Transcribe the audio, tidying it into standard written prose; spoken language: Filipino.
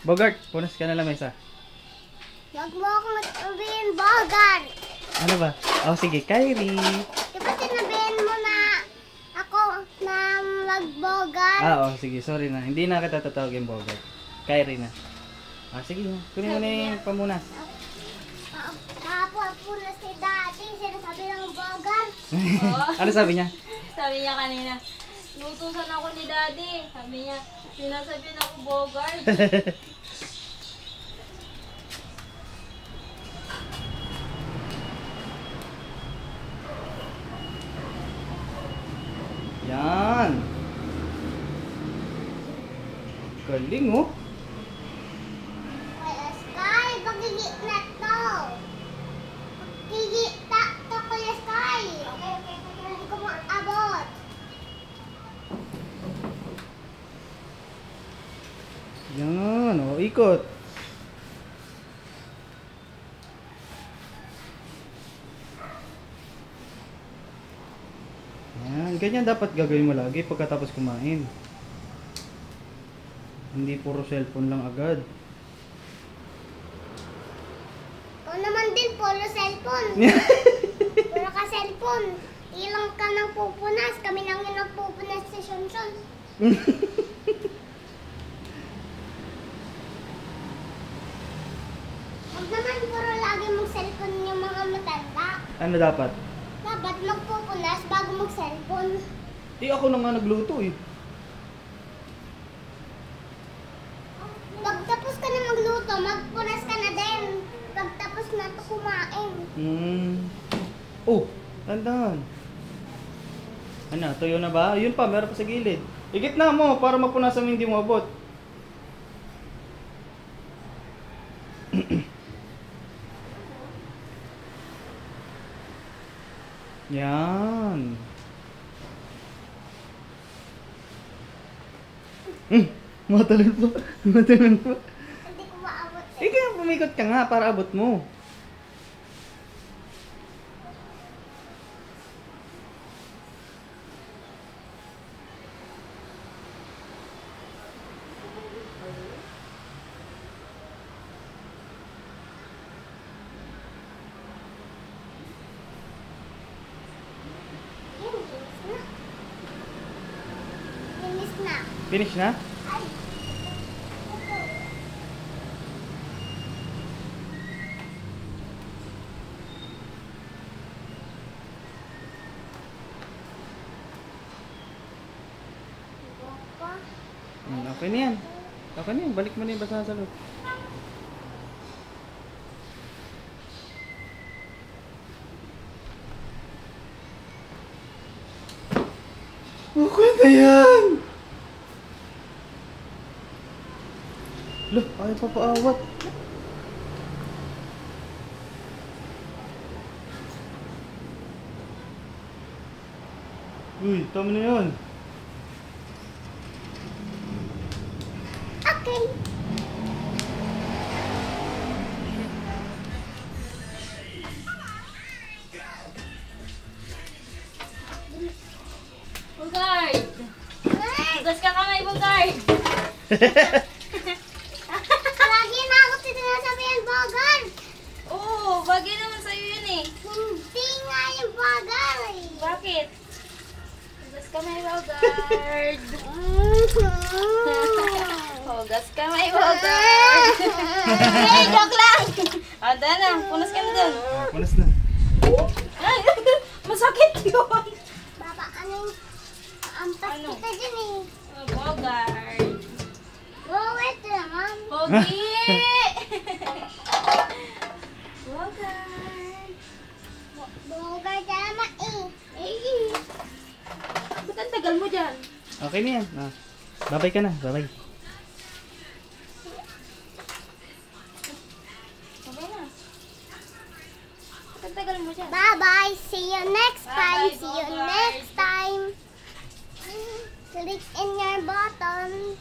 Bogart, punas ka na lamesa. Huwag mo akong sabihin, Bogart. Ano ba? Oh, sige, Kyrie. Di ba sinabihin mo na ako na mag-Bogart? Oo, sige, sorry na. Hindi na kita tatawagin Bogart. Kyrie na. Sige, kunin mo na yung pamunas. Kapapuna si Daddy, sinasabi ng Bogart. Ano sabi niya? Sabi niya kanina, nutusan ako ni Daddy. Sabi niya, sinasabihan ako Bogart. Yan. Galing, oh. Kuya Sky, pagigit na to. Pagigita to, Kuya Sky. Okay. Hindi ko maabot. Yan, oh, ikot. Yan, ganyan dapat gagawin mo lagi pagkatapos kumain. Hindi puro cellphone lang agad. Ikaw naman din, puro cellphone. Puro ka cellphone. Ilang ka nang pupunas. Kami nang yung nagpupunas si Shonshon. Huwag naman puro lagi mong cellphone yung mga matanda. Ano dapat? Dapat magpupunas bago mag-cellphone. Ako na nga nagluto eh. Pagtapos ka na magluto, magpunas ka na din. Pagtapos na ito kumain. Oh, tandaan. Ano, tuyo na ba? Yun pa, meron pa sa gilid. Igitna mo para mapunasan mo hindi mo abot. Yan. Matalon pa. Matalon pa. Hindi ko maabot eh. Kaya pumikot ka nga para abot mo. Linis na. Finish na? Ay. Okay na yan. Okay na yan. Balik mo na yung basahan sa loob. Okay na yan! Look, ayaw pa paawat. Uy, tama na yan. Okay. Bogart! Hugas ka kamay, Bogart! Lagi na ako sinasabihan, Bogart. Oo, bagay naman sa'yo yun eh. Hindi nga yung Bogart. Bakit? Hugas kamay, Bogart! Hugas kamay, Bogart! Hey, joke lang! Ada na, punas ka na dun. Punas na. Ay, masakit yun! Baba, anong ampas Ano? kita dyan eh. Oh, Bogart! Go wait naman. Pogi! Bogart! Bogart naman eh. Ba't ang tagal mo dyan? Okay na yan. Babay ka na. Babay. Okay na. Ba't ang tagal mo dyan? Bye-bye. See you next time. Bye-bye, See you Bogart. next time. Click in your button.